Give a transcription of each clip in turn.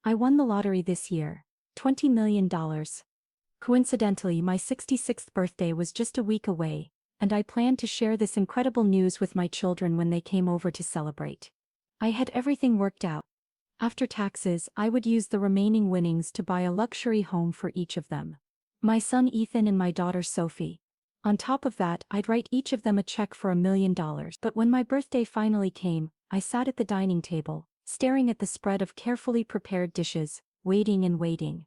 I won the lottery this year. $20 million. Coincidentally, my 66th birthday was just a week away, and I planned to share this incredible news with my children when they came over to celebrate. I had everything worked out. After taxes, I would use the remaining winnings to buy a luxury home for each of them. My son Ethan and my daughter Sophie. On top of that, I'd write each of them a check for $1 million. But when my birthday finally came, I sat at the dining table, staring at the spread of carefully prepared dishes, waiting and waiting.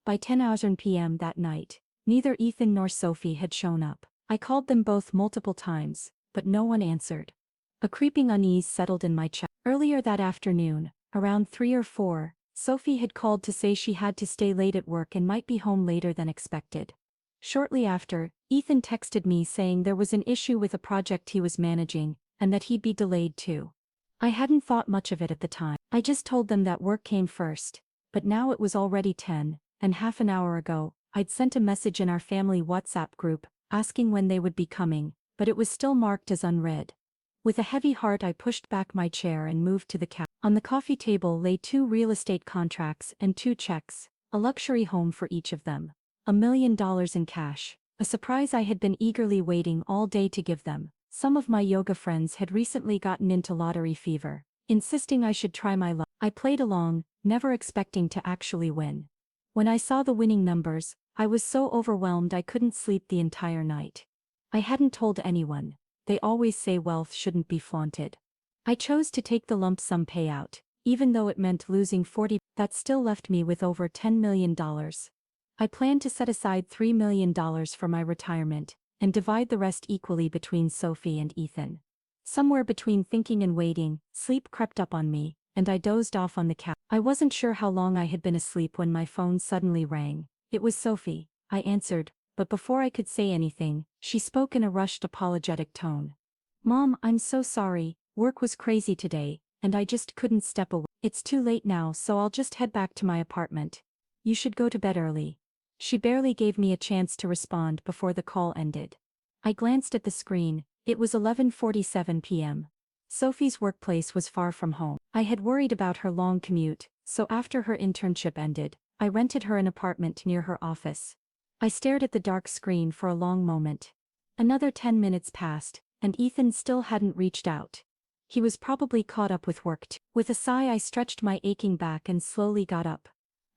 By 10:00 p.m. that night, neither Ethan nor Sophie had shown up. I called them both multiple times, but no one answered. A creeping unease settled in my chest. Earlier that afternoon, around 3 or 4, Sophie had called to say she had to stay late at work and might be home later than expected. Shortly after, Ethan texted me saying there was an issue with a project he was managing, and that he'd be delayed too. I hadn't thought much of it at the time. I just told them that work came first, but now it was already 10, and half an hour ago, I'd sent a message in our family WhatsApp group, asking when they would be coming, but it was still marked as unread. With a heavy heart I pushed back my chair and moved to the couch. On the coffee table lay 2 real estate contracts and 2 checks, a luxury home for each of them. $1 million in cash, a surprise I had been eagerly waiting all day to give them. Some of my yoga friends had recently gotten into lottery fever, insisting I should try my luck. I played along, never expecting to actually win. When I saw the winning numbers, I was so overwhelmed I couldn't sleep the entire night. I hadn't told anyone. They always say wealth shouldn't be flaunted. I chose to take the lump sum payout, even though it meant losing 40. That still left me with over $10 million. I planned to set aside $3 million for my retirement, and divide the rest equally between Sophie and Ethan. Somewhere between thinking and waiting, sleep crept up on me, and I dozed off on the couch. I wasn't sure how long I had been asleep when my phone suddenly rang. It was Sophie. I answered, but before I could say anything, she spoke in a rushed apologetic tone. "Mom, I'm so sorry, work was crazy today, and I just couldn't step away. It's too late now, so I'll just head back to my apartment. You should go to bed early." She barely gave me a chance to respond before the call ended. I glanced at the screen. It was 11:47 p.m. Sophie's workplace was far from home. I had worried about her long commute, so after her internship ended, I rented her an apartment near her office. I stared at the dark screen for a long moment. Another 10 minutes passed, and Ethan still hadn't reached out. He was probably caught up with work too. With a sigh I stretched my aching back and slowly got up.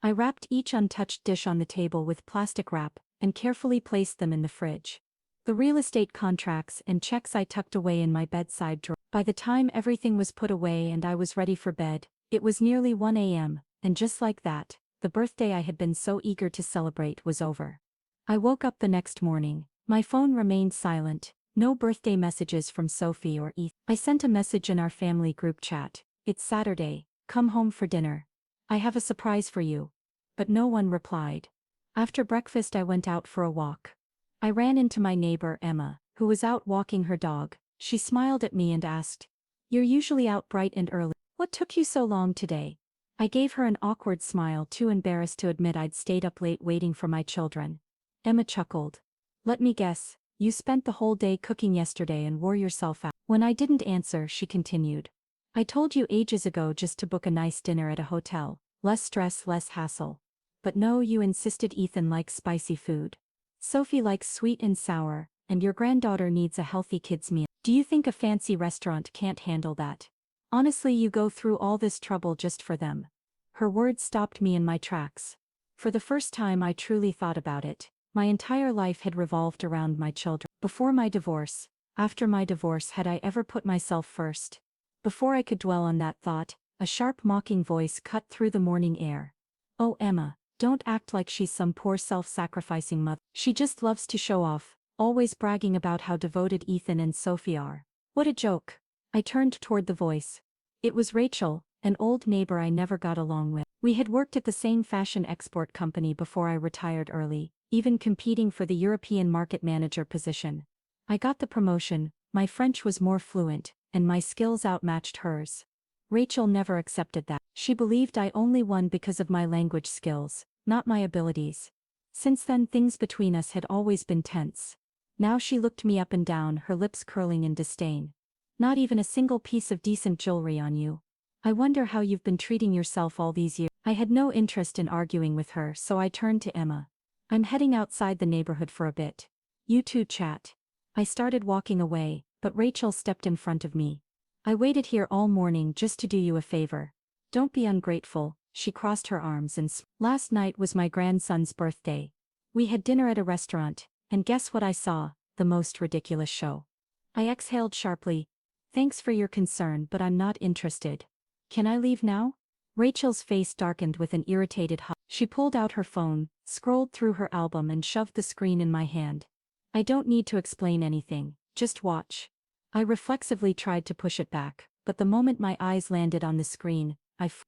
I wrapped each untouched dish on the table with plastic wrap, and carefully placed them in the fridge. The real estate contracts and checks I tucked away in my bedside drawer. By the time everything was put away and I was ready for bed, it was nearly 1 a.m., and just like that, the birthday I had been so eager to celebrate was over. I woke up the next morning. My phone remained silent, no birthday messages from Sophie or Ethan. I sent a message in our family group chat. "It's Saturday, come home for dinner. I have a surprise for you." But no one replied. After breakfast I went out for a walk. I ran into my neighbor Emma, who was out walking her dog. She smiled at me and asked, "You're usually out bright and early. What took you so long today?" I gave her an awkward smile, too embarrassed to admit I'd stayed up late waiting for my children. Emma chuckled. "Let me guess, you spent the whole day cooking yesterday and wore yourself out." When I didn't answer, she continued, "I told you ages ago just to book a nice dinner at a hotel, less stress, less hassle. But no, you insisted. Ethan likes spicy food. Sophie likes sweet and sour, and your granddaughter needs a healthy kids' meal. Do you think a fancy restaurant can't handle that? Honestly, you go through all this trouble just for them." Her words stopped me in my tracks. For the first time I truly thought about it. My entire life had revolved around my children. Before my divorce, after my divorce, had I ever put myself first? Before I could dwell on that thought, a sharp mocking voice cut through the morning air. "Oh, Emma, don't act like she's some poor self-sacrificing mother. She just loves to show off, always bragging about how devoted Ethan and Sophie are. What a joke." I turned toward the voice. It was Rachel, an old neighbor I never got along with. We had worked at the same fashion export company before I retired early, even competing for the European market manager position. I got the promotion, my French was more fluent, and my skills outmatched hers. Rachel never accepted that. She believed I only won because of my language skills, not my abilities. Since then things between us had always been tense. Now she looked me up and down, her lips curling in disdain. "Not even a single piece of decent jewelry on you." I wonder how you've been treating yourself all these years. I had no interest in arguing with her, so I turned to Emma. I'm heading outside the neighborhood for a bit. You two chat. I started walking away, but Rachel stepped in front of me. I waited here all morning just to do you a favor. Don't be ungrateful. She crossed her arms and last night was my grandson's birthday. We had dinner at a restaurant, and guess what I saw? The most ridiculous show. I exhaled sharply. Thanks for your concern, but I'm not interested. Can I leave now? Rachel's face darkened with an irritated hug. She pulled out her phone, scrolled through her album and shoved the screen in my hand. I don't need to explain anything, just watch. I reflexively tried to push it back, but the moment my eyes landed on the screen,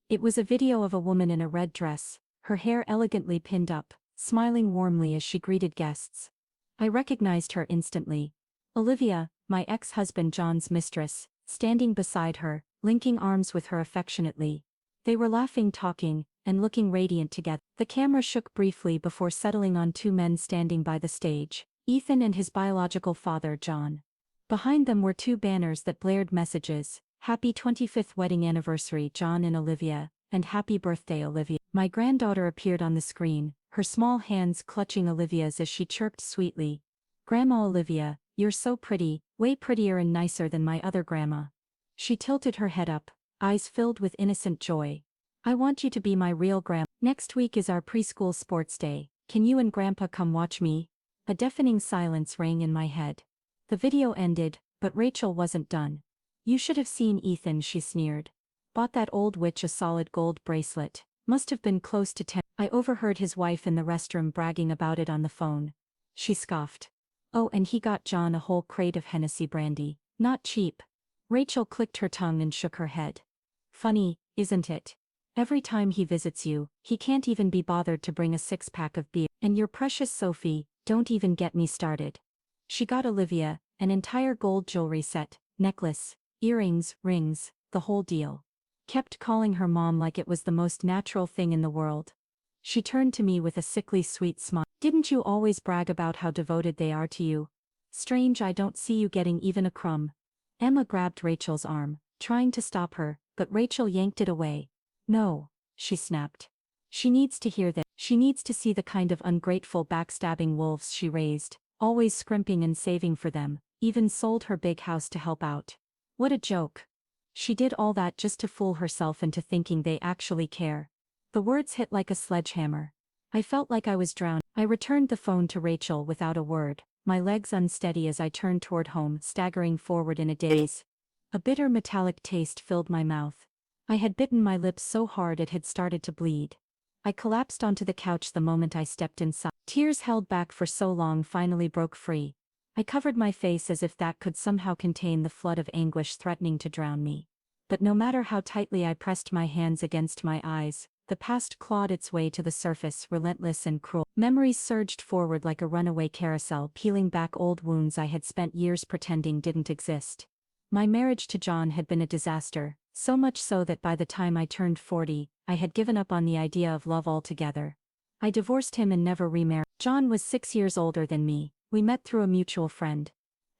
it was a video of a woman in a red dress, her hair elegantly pinned up, smiling warmly as she greeted guests. I recognized her instantly. Olivia, my ex-husband John's mistress, standing beside her, linking arms with her affectionately. They were laughing, talking, and looking radiant together. The camera shook briefly before settling on two men standing by the stage, Ethan and his biological father John. Behind them were two banners that blared messages, Happy 25th Wedding Anniversary John and Olivia, and Happy Birthday Olivia. My granddaughter appeared on the screen, her small hands clutching Olivia's as she chirped sweetly. Grandma Olivia, you're so pretty, way prettier and nicer than my other grandma. She tilted her head up, eyes filled with innocent joy. I want you to be my real grandma. Next week is our preschool sports day. Can you and Grandpa come watch me? A deafening silence rang in my head. The video ended, but Rachel wasn't done. You should have seen Ethan, she sneered. Bought that old witch a solid gold bracelet. Must have been close to 10. I overheard his wife in the restroom bragging about it on the phone. She scoffed. Oh, and he got John a whole crate of Hennessy brandy. Not cheap. Rachel clicked her tongue and shook her head. Funny, isn't it? Every time he visits you, he can't even be bothered to bring a six-pack of beer. And your precious Sophie, don't even get me started. She got Olivia an entire gold jewelry set, necklace, earrings, rings, the whole deal. Kept calling her mom like it was the most natural thing in the world. She turned to me with a sickly sweet smile. Didn't you always brag about how devoted they are to you? Strange I don't see you getting even a crumb. Emma grabbed Rachel's arm, trying to stop her, but Rachel yanked it away. No, she snapped. She needs to hear that. She needs to see the kind of ungrateful backstabbing wolves she raised, always scrimping and saving for them, even sold her big house to help out. What a joke. She did all that just to fool herself into thinking they actually care. The words hit like a sledgehammer. I felt like I was drowned. I returned the phone to Rachel without a word, my legs unsteady as I turned toward home, staggering forward in a daze. A bitter metallic taste filled my mouth. I had bitten my lips so hard it had started to bleed. I collapsed onto the couch the moment I stepped inside. Tears held back for so long finally broke free. I covered my face as if that could somehow contain the flood of anguish threatening to drown me. But no matter how tightly I pressed my hands against my eyes, the past clawed its way to the surface, relentless and cruel. Memories surged forward like a runaway carousel, peeling back old wounds I had spent years pretending didn't exist. My marriage to John had been a disaster, so much so that by the time I turned 40, I had given up on the idea of love altogether. I divorced him and never remarried. John was 6 years older than me. We met through a mutual friend.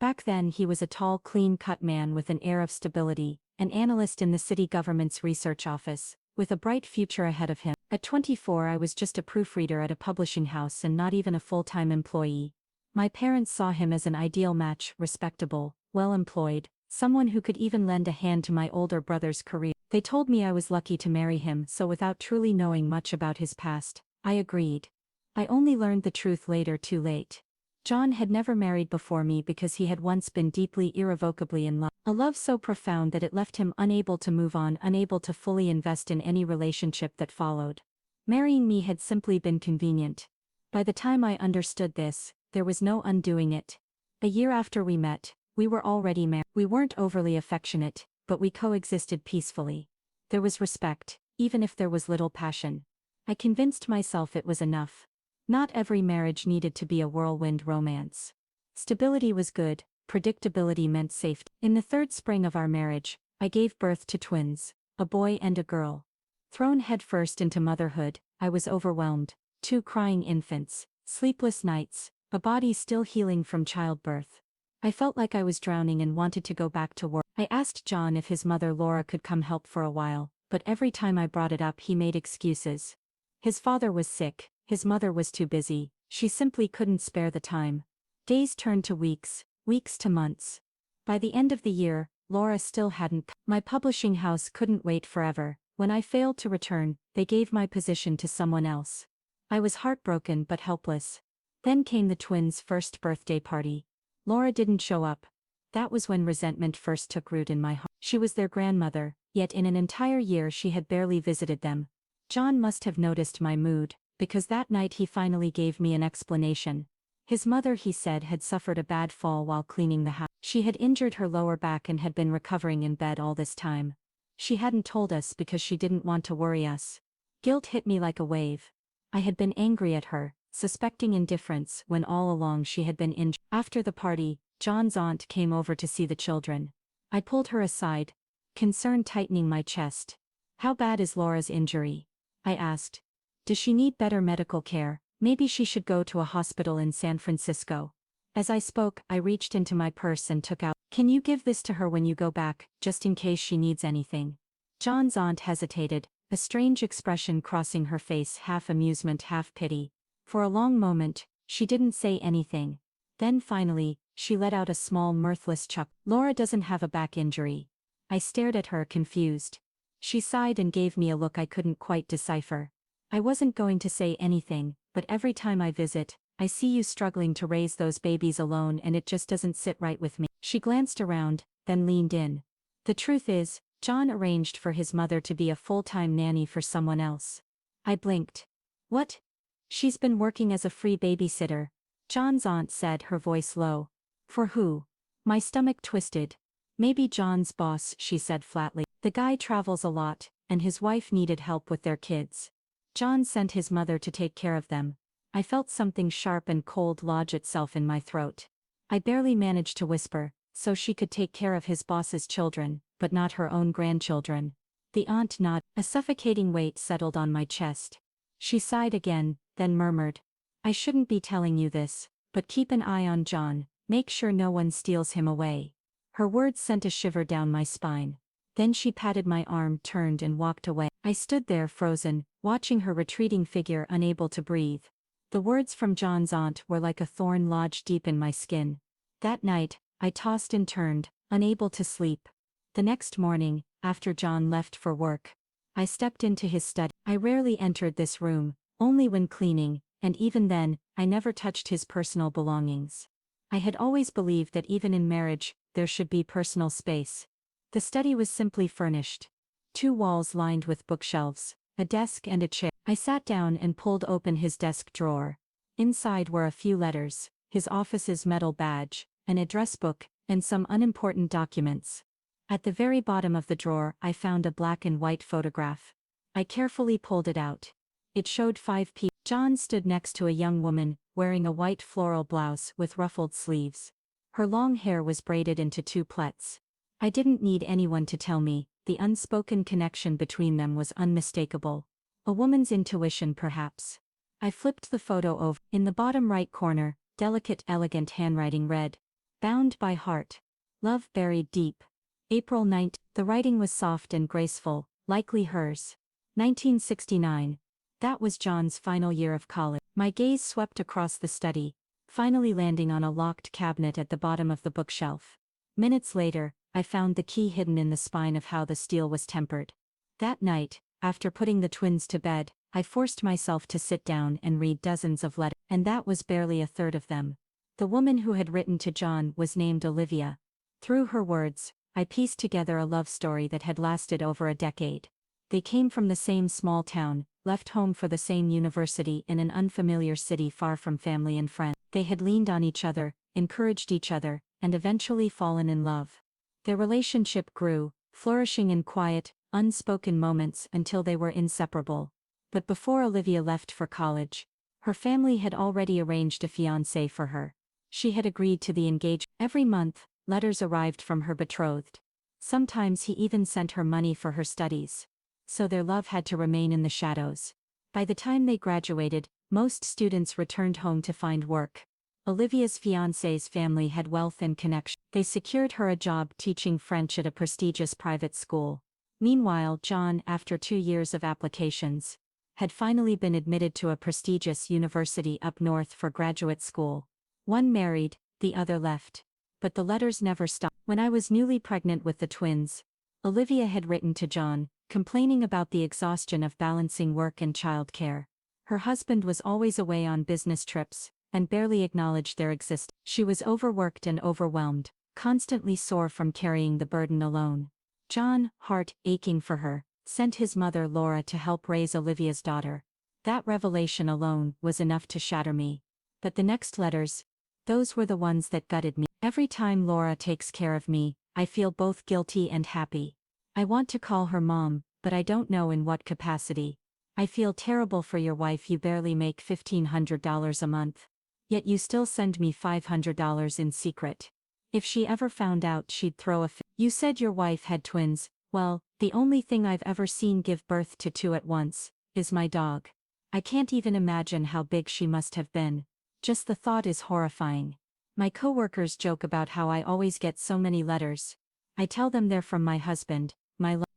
Back then he was a tall, clean-cut man with an air of stability, an analyst in the city government's research office, with a bright future ahead of him. At 24 I was just a proofreader at a publishing house and not even a full-time employee. My parents saw him as an ideal match, respectable, well-employed, someone who could even lend a hand to my older brother's career. They told me I was lucky to marry him, so without truly knowing much about his past, I agreed. I only learned the truth later, too late. John had never married before me because he had once been deeply, irrevocably in love. A love so profound that it left him unable to move on, unable to fully invest in any relationship that followed. Marrying me had simply been convenient. By the time I understood this, there was no undoing it. A year after we met, we were already married. We weren't overly affectionate, but we coexisted peacefully. There was respect, even if there was little passion. I convinced myself it was enough. Not every marriage needed to be a whirlwind romance. Stability was good, predictability meant safety. In the third spring of our marriage, I gave birth to twins, a boy and a girl. Thrown headfirst into motherhood, I was overwhelmed. 2 crying infants, sleepless nights, a body still healing from childbirth. I felt like I was drowning and wanted to go back to work. I asked John if his mother Laura could come help for a while. but every time I brought it up he made excuses. His father was sick, his mother was too busy, she simply couldn't spare the time. Days turned to weeks, weeks to months. By the end of the year, Laura still hadn't. My publishing house couldn't wait forever. When I failed to return, they gave my position to someone else. I was heartbroken but helpless. Then came the twins' first birthday party. Laura didn't show up. That was when resentment first took root in my heart. She was their grandmother, yet in an entire year she had barely visited them. John must have noticed my mood, because that night he finally gave me an explanation. His mother, he said, had suffered a bad fall while cleaning the house. She had injured her lower back and had been recovering in bed all this time. She hadn't told us because she didn't want to worry us. Guilt hit me like a wave. I had been angry at her, suspecting indifference when all along she had been injured. After the party, John's aunt came over to see the children. I pulled her aside, concern tightening my chest. "How bad is Laura's injury?" I asked. "Does she need better medical care? Maybe she should go to a hospital in San Francisco." As I spoke, I reached into my purse and took out, "Can you give this to her when you go back, just in case she needs anything?" John's aunt hesitated, a strange expression crossing her face, half amusement, half pity. For a long moment, she didn't say anything. Then finally, she let out a small mirthless chuckle. "Laura doesn't have a back injury." I stared at her, confused. She sighed and gave me a look I couldn't quite decipher. "I wasn't going to say anything, but every time I visit, I see you struggling to raise those babies alone and it just doesn't sit right with me." She glanced around, then leaned in. "The truth is, John arranged for his mother to be a full-time nanny for someone else." I blinked. "What?" "She's been working as a free babysitter," John's aunt said, her voice low. "For who?" My stomach twisted. "Maybe John's boss," she said flatly. "The guy travels a lot, and his wife needed help with their kids. John sent his mother to take care of them." I felt something sharp and cold lodge itself in my throat. I barely managed to whisper, "So she could take care of his boss's children, but not her own grandchildren." The aunt nodded. A suffocating weight settled on my chest. She sighed again, then murmured, "I shouldn't be telling you this, but keep an eye on John, make sure no one steals him away." Her words sent a shiver down my spine. Then she patted my arm, turned and walked away. I stood there frozen, watching her retreating figure, unable to breathe. The words from John's aunt were like a thorn lodged deep in my skin. That night, I tossed and turned, unable to sleep. The next morning, after John left for work, I stepped into his study. I rarely entered this room, only when cleaning, and even then, I never touched his personal belongings. I had always believed that even in marriage, there should be personal space. The study was simply furnished. 2 walls lined with bookshelves, a desk and a chair. I sat down and pulled open his desk drawer. Inside were a few letters, his office's metal badge, an address book, and some unimportant documents. At the very bottom of the drawer I found a black and white photograph. I carefully pulled it out. It showed 5 people. John stood next to a young woman, wearing a white floral blouse with ruffled sleeves. Her long hair was braided into 2 plaits. I didn't need anyone to tell me, the unspoken connection between them was unmistakable. A woman's intuition, perhaps. I flipped the photo over. In the bottom right corner, delicate, elegant handwriting read, "Bound by heart. Love buried deep. April 9th." The writing was soft and graceful, likely hers. 1969. That was John's final year of college. My gaze swept across the study, finally landing on a locked cabinet at the bottom of the bookshelf. Minutes later, I found the key hidden in the spine of how the steel was tempered. That night, after putting the twins to bed, I forced myself to sit down and read dozens of letters, and that was barely a third of them. The woman who had written to John was named Olivia. Through her words, I pieced together a love story that had lasted over a decade. They came from the same small town, left home for the same university in an unfamiliar city far from family and friends. They had leaned on each other, encouraged each other, and eventually fallen in love. Their relationship grew, flourishing in quiet, unspoken moments until they were inseparable. But before Olivia left for college, her family had already arranged a fiancé for her. She had agreed to the engagement. Every month, letters arrived from her betrothed. Sometimes he even sent her money for her studies. So their love had to remain in the shadows. By the time they graduated, most students returned home to find work. Olivia's fiancé's family had wealth and connection. They secured her a job teaching French at a prestigious private school. Meanwhile, John, after 2 years of applications, had finally been admitted to a prestigious university up north for graduate school. One married, the other left. But the letters never stopped. When I was newly pregnant with the twins, Olivia had written to John, complaining about the exhaustion of balancing work and childcare. Her husband was always away on business trips, and barely acknowledged their existence. She was overworked and overwhelmed, constantly sore from carrying the burden alone. John, heart aching for her, sent his mother Laura to help raise Olivia's daughter. That revelation alone was enough to shatter me. But the next letters, those were the ones that gutted me. Every time Laura takes care of me, I feel both guilty and happy. I want to call her mom, but I don't know in what capacity. I feel terrible for your wife. You barely make $1,500 a month. Yet you still send me $500 in secret. If she ever found out, she'd throw a fit. You said your wife had twins. Well, the only thing I've ever seen give birth to two at once is my dog. I can't even imagine how big she must have been. Just the thought is horrifying. My coworkers joke about how I always get so many letters. I tell them they're from my husband,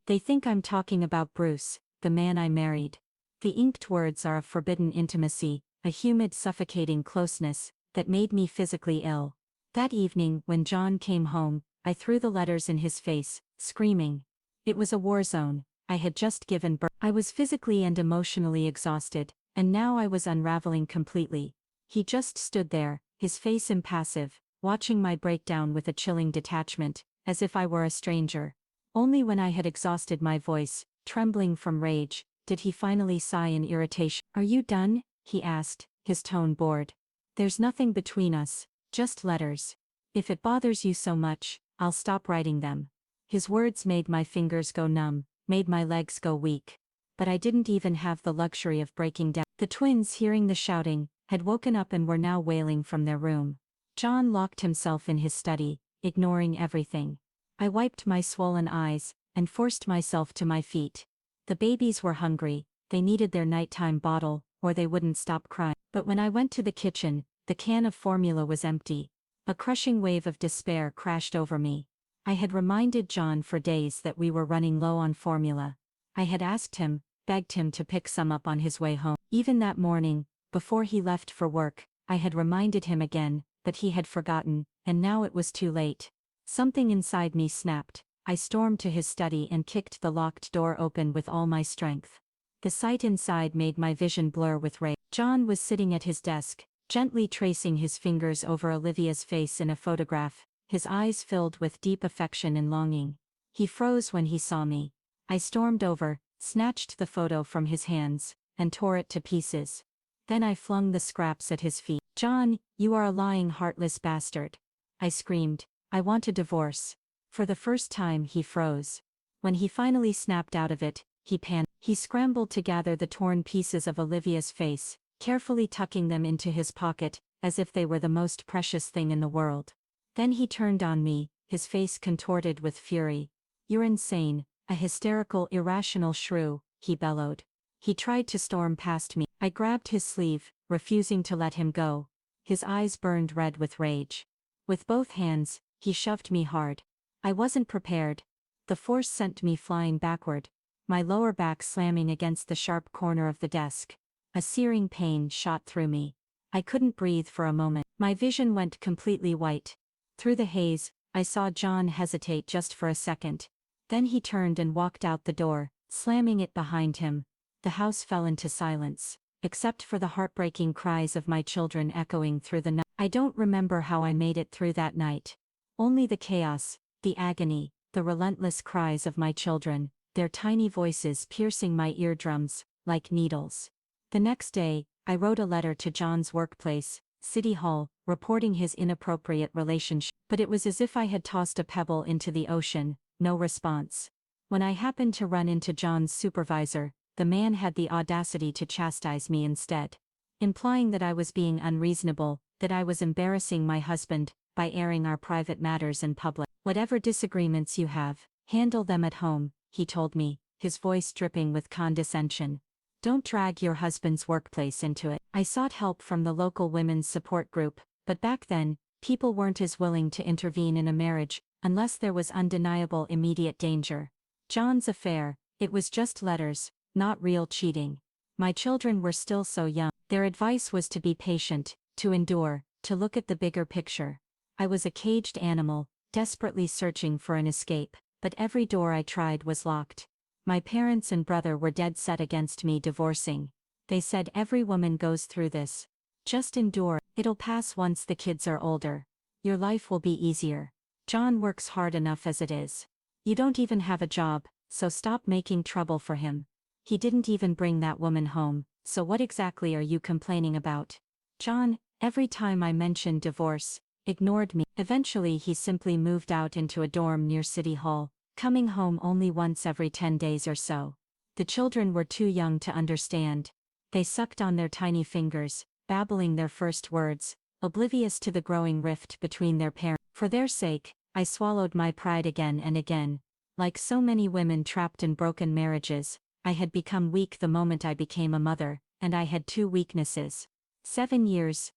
They think I'm talking about Bruce, the man I married. The inked words are of forbidden intimacy, a humid, suffocating closeness that made me physically ill. That evening, when John came home, I threw the letters in his face, screaming. It was a war zone. I had just given birth. I was physically and emotionally exhausted, and now I was unraveling completely. He just stood there, his face impassive, watching my breakdown with a chilling detachment, as if I were a stranger. Only when I had exhausted my voice, trembling from rage, did he finally sigh in irritation. "Are you done?" he asked, his tone bored. "There's nothing between us, just letters. If it bothers you so much, I'll stop writing them." His words made my fingers go numb, made my legs go weak. But I didn't even have the luxury of breaking down. The twins, hearing the shouting, had woken up and were now wailing from their room. John locked himself in his study, ignoring everything. I wiped my swollen eyes, and forced myself to my feet. The babies were hungry, they needed their nighttime bottle, or they wouldn't stop crying. But when I went to the kitchen, the can of formula was empty. A crushing wave of despair crashed over me. I had reminded John for days that we were running low on formula. I had asked him, begged him to pick some up on his way home. Even that morning, before he left for work, I had reminded him again, but he had forgotten, and now it was too late. Something inside me snapped. I stormed to his study and kicked the locked door open with all my strength. The sight inside made my vision blur with rage. John was sitting at his desk, gently tracing his fingers over Olivia's face in a photograph, his eyes filled with deep affection and longing. He froze when he saw me. I stormed over, snatched the photo from his hands, and tore it to pieces. Then I flung the scraps at his feet. "John, you are a lying, heartless bastard," I screamed. "I want a divorce." For the first time he froze. When he finally snapped out of it, he panicked. He scrambled to gather the torn pieces of Olivia's face, carefully tucking them into his pocket, as if they were the most precious thing in the world. Then he turned on me, his face contorted with fury. "You're insane, a hysterical, irrational shrew," he bellowed. He tried to storm past me. I grabbed his sleeve, refusing to let him go. His eyes burned red with rage. With both hands, he shoved me hard. I wasn't prepared. The force sent me flying backward, my lower back slamming against the sharp corner of the desk. A searing pain shot through me. I couldn't breathe for a moment. My vision went completely white. Through the haze, I saw John hesitate just for a second. Then he turned and walked out the door, slamming it behind him. The house fell into silence, except for the heartbreaking cries of my children echoing through the night. I don't remember how I made it through that night. Only the chaos, the agony, the relentless cries of my children, their tiny voices piercing my eardrums, like needles. The next day, I wrote a letter to John's workplace, City Hall, reporting his inappropriate relationship. But it was as if I had tossed a pebble into the ocean, no response. When I happened to run into John's supervisor, the man had the audacity to chastise me instead, implying that I was being unreasonable, that I was embarrassing my husband by airing our private matters in public. "Whatever disagreements you have, handle them at home," he told me, his voice dripping with condescension. "Don't drag your husband's workplace into it." I sought help from the local women's support group, but back then, people weren't as willing to intervene in a marriage unless there was undeniable immediate danger. John's affair, it was just letters, not real cheating. My children were still so young. Their advice was to be patient, to endure, to look at the bigger picture. I was a caged animal, desperately searching for an escape, but every door I tried was locked. My parents and brother were dead set against me divorcing. They said every woman goes through this. Just endure, it'll pass once the kids are older. Your life will be easier. John works hard enough as it is. You don't even have a job, so stop making trouble for him. He didn't even bring that woman home, so what exactly are you complaining about? John, every time I mentioned divorce, ignored me. Eventually he simply moved out into a dorm near City Hall, coming home only once every 10 days or so. The children were too young to understand. They sucked on their tiny fingers, babbling their first words, oblivious to the growing rift between their parents. For their sake, I swallowed my pride again and again. Like so many women trapped in broken marriages, I had become weak the moment I became a mother, and I had two weaknesses. 7 years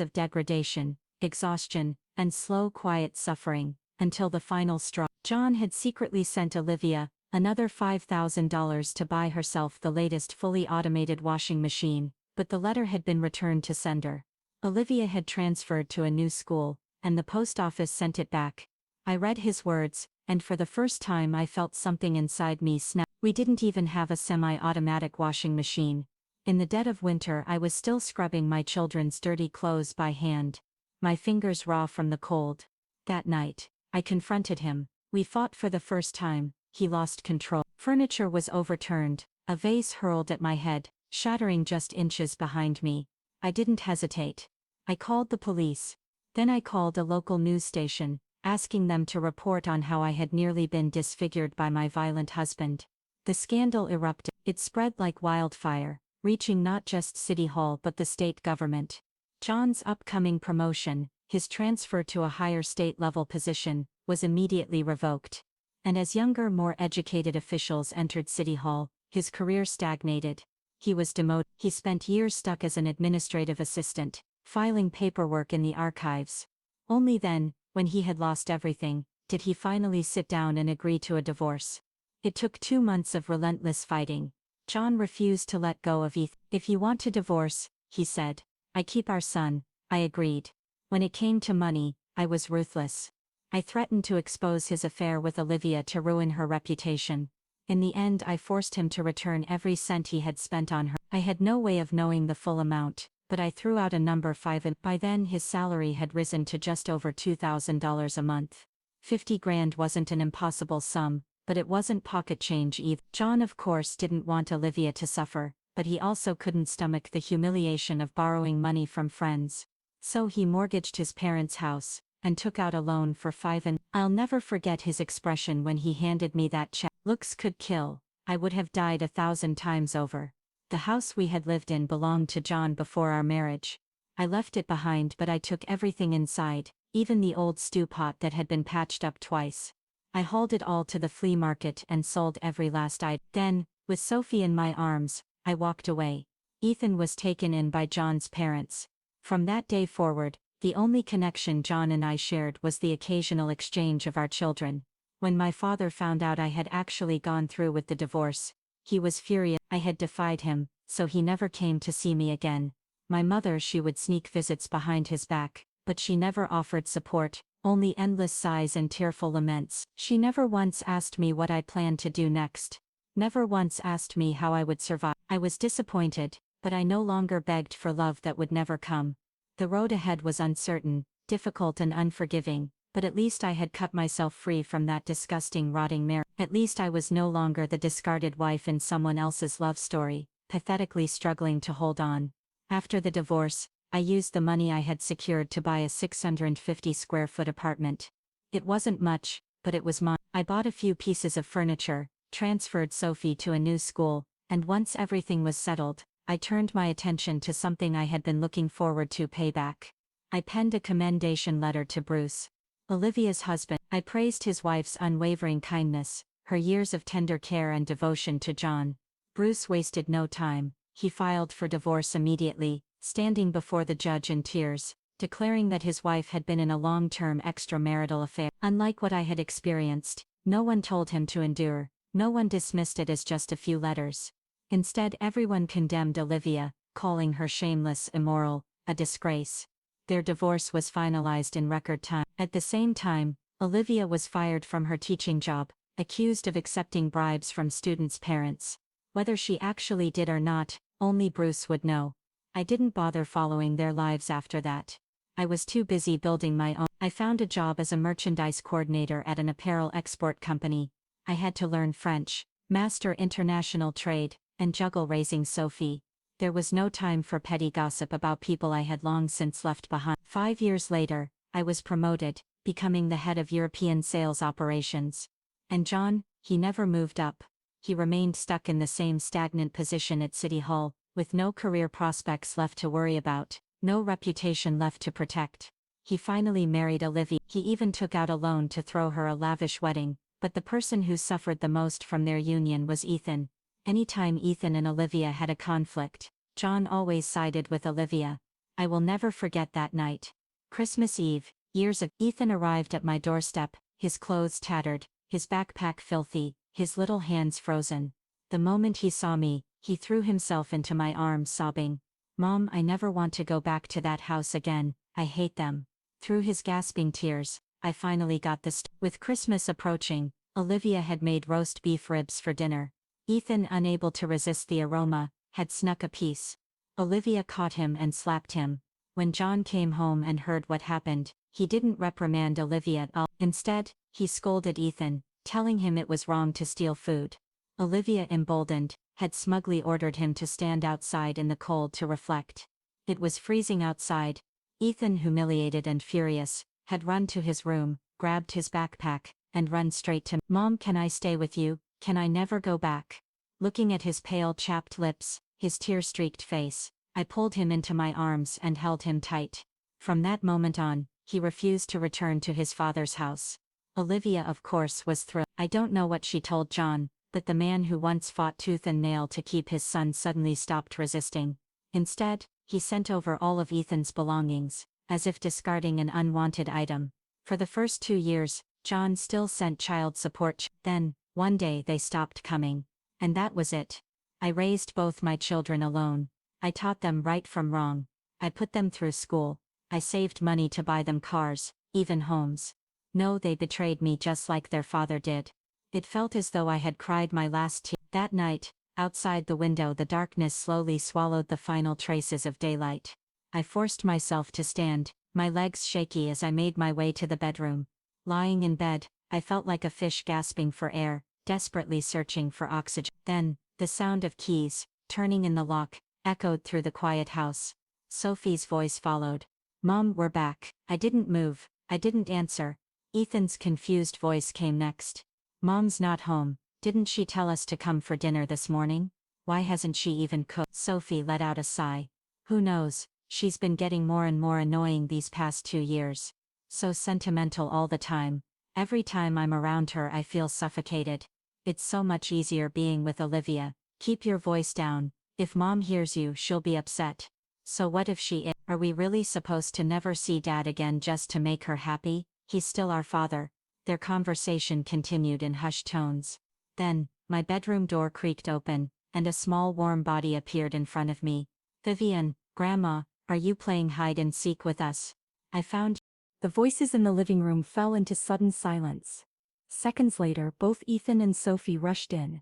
of degradation, exhaustion, and slow quiet suffering, until the final straw. John had secretly sent Olivia another $5,000 to buy herself the latest fully automated washing machine, but the letter had been returned to sender. Olivia had transferred to a new school, and the post office sent it back. I read his words, and for the first time I felt something inside me snap. We didn't even have a semi-automatic washing machine. In the dead of winter I was still scrubbing my children's dirty clothes by hand, my fingers raw from the cold. That night, I confronted him. We fought for the first time. He lost control. Furniture was overturned, a vase hurled at my head, shattering just inches behind me. I didn't hesitate. I called the police. Then I called a local news station, asking them to report on how I had nearly been disfigured by my violent husband. The scandal erupted. It spread like wildfire, reaching not just City Hall but the state government. John's upcoming promotion, his transfer to a higher state-level position, was immediately revoked. And as younger, more educated officials entered City Hall, his career stagnated. He was demoted. He spent years stuck as an administrative assistant, filing paperwork in the archives. Only then, when he had lost everything, did he finally sit down and agree to a divorce. It took 2 months of relentless fighting. John refused to let go of Ethan. If you want to divorce, he said, I keep our son. I agreed. When it came to money, I was ruthless. I threatened to expose his affair with Olivia to ruin her reputation. In the end I forced him to return every cent he had spent on her. I had no way of knowing the full amount, but I threw out a number 5 and by then his salary had risen to just over $2,000 a month. 50 grand wasn't an impossible sum, but it wasn't pocket change either. John of course didn't want Olivia to suffer, but he also couldn't stomach the humiliation of borrowing money from friends. So he mortgaged his parents' house, and took out a loan for 5 and I'll never forget his expression when he handed me that check. Looks could kill. I would have died 1,000 times over. The house we had lived in belonged to John before our marriage. I left it behind but I took everything inside, even the old stew pot that had been patched up twice. I hauled it all to the flea market and sold every last item. Then, with Sophie in my arms, I walked away. Ethan was taken in by John's parents. From that day forward, the only connection John and I shared was the occasional exchange of our children. When my father found out I had actually gone through with the divorce, he was furious. I had defied him, so he never came to see me again. My mother, she would sneak visits behind his back, but she never offered support, only endless sighs and tearful laments. She never once asked me what I planned to do next. Never once asked me how I would survive. I was disappointed, but I no longer begged for love that would never come. The road ahead was uncertain, difficult and unforgiving, but at least I had cut myself free from that disgusting rotting marriage. At least I was no longer the discarded wife in someone else's love story, pathetically struggling to hold on. After the divorce, I used the money I had secured to buy a 650 square foot apartment. It wasn't much, but it was mine. I bought a few pieces of furniture, transferred Sophie to a new school, and once everything was settled, I turned my attention to something I had been looking forward to: payback. I penned a commendation letter to Bruce, Olivia's husband. I praised his wife's unwavering kindness, her years of tender care and devotion to John. Bruce wasted no time. He filed for divorce immediately, standing before the judge in tears, declaring that his wife had been in a long-term extramarital affair. Unlike what I had experienced, No one told him to endure, no one dismissed it as just a few letters. Instead, everyone condemned Olivia, calling her shameless, immoral, a disgrace. Their divorce was finalized in record time. At the same time, Olivia was fired from her teaching job, accused of accepting bribes from students' parents. Whether she actually did or not, only Bruce would know. I didn't bother following their lives after that. I was too busy building my own. I found a job as a merchandise coordinator at an apparel export company. I had to learn French, master international trade, and juggle raising Sophie. There was no time for petty gossip about people I had long since left behind. 5 years later, I was promoted, becoming the head of European sales operations. And John, he never moved up. He remained stuck in the same stagnant position at City Hall, with no career prospects left to worry about, no reputation left to protect. He finally married Olivia. He even took out a loan to throw her a lavish wedding, but the person who suffered the most from their union was Ethan. Anytime Ethan and Olivia had a conflict, John always sided with Olivia. I will never forget that night. Christmas Eve, years ago, Ethan arrived at my doorstep, his clothes tattered, his backpack filthy, his little hands frozen. The moment he saw me, he threw himself into my arms sobbing, "Mom, I never want to go back to that house again, I hate them." Through his gasping tears, I finally got this. With Christmas approaching, Olivia had made roast beef ribs for dinner. Ethan, unable to resist the aroma, had snuck a piece. Olivia caught him and slapped him. When John came home and heard what happened, he didn't reprimand Olivia at all. Instead, he scolded Ethan, telling him it was wrong to steal food. Olivia, emboldened, had smugly ordered him to stand outside in the cold to reflect. It was freezing outside. Ethan, humiliated and furious, had run to his room, grabbed his backpack, and run straight to, "Mom, can I stay with you? Can I never go back?" Looking at his pale, chapped lips, his tear-streaked face, I pulled him into my arms and held him tight. From that moment on, he refused to return to his father's house. Olivia, of course, was thrilled. I don't know what she told John, but the man who once fought tooth and nail to keep his son suddenly stopped resisting. Instead, he sent over all of Ethan's belongings, as if discarding an unwanted item. For the first 2 years, John still sent child support. Then, one day they stopped coming. And that was it. I raised both my children alone. I taught them right from wrong. I put them through school. I saved money to buy them cars, even homes. No, they betrayed me just like their father did. It felt as though I had cried my last tear. That night, outside the window, the darkness slowly swallowed the final traces of daylight. I forced myself to stand, my legs shaky as I made my way to the bedroom. Lying in bed, I felt like a fish gasping for air, desperately searching for oxygen. Then, the sound of keys, turning in the lock, echoed through the quiet house. Sophie's voice followed. "Mom, we're back." I didn't move, I didn't answer. Ethan's confused voice came next. "Mom's not home. Didn't she tell us to come for dinner this morning? Why hasn't she even cooked?" Sophie let out a sigh. "Who knows, she's been getting more and more annoying these past 2 years. So sentimental all the time. Every time I'm around her I feel suffocated. It's so much easier being with Olivia. Keep your voice down. If Mom hears you, she'll be upset." "So what if she is? Are we really supposed to never see Dad again just to make her happy? He's still our father." Their conversation continued in hushed tones. Then, my bedroom door creaked open, and a small warm body appeared in front of me. "Vivian, Grandma, are you playing hide and seek with us? I found." The voices in the living room fell into sudden silence. Seconds later, both Ethan and Sophie rushed in.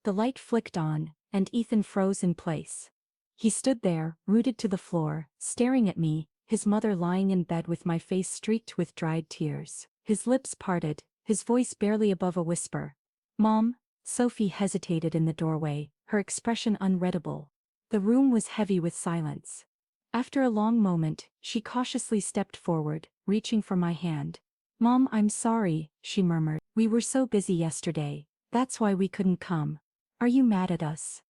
The light flicked on, and Ethan froze in place. He stood there, rooted to the floor, staring at me, his mother lying in bed with my face streaked with dried tears. His lips parted, his voice barely above a whisper. "Mom?" Sophie hesitated in the doorway, her expression unreadable. The room was heavy with silence. After a long moment, she cautiously stepped forward, reaching for my hand. "Mom, I'm sorry," she murmured. "We were so busy yesterday. That's why we couldn't come. Are you mad at us?"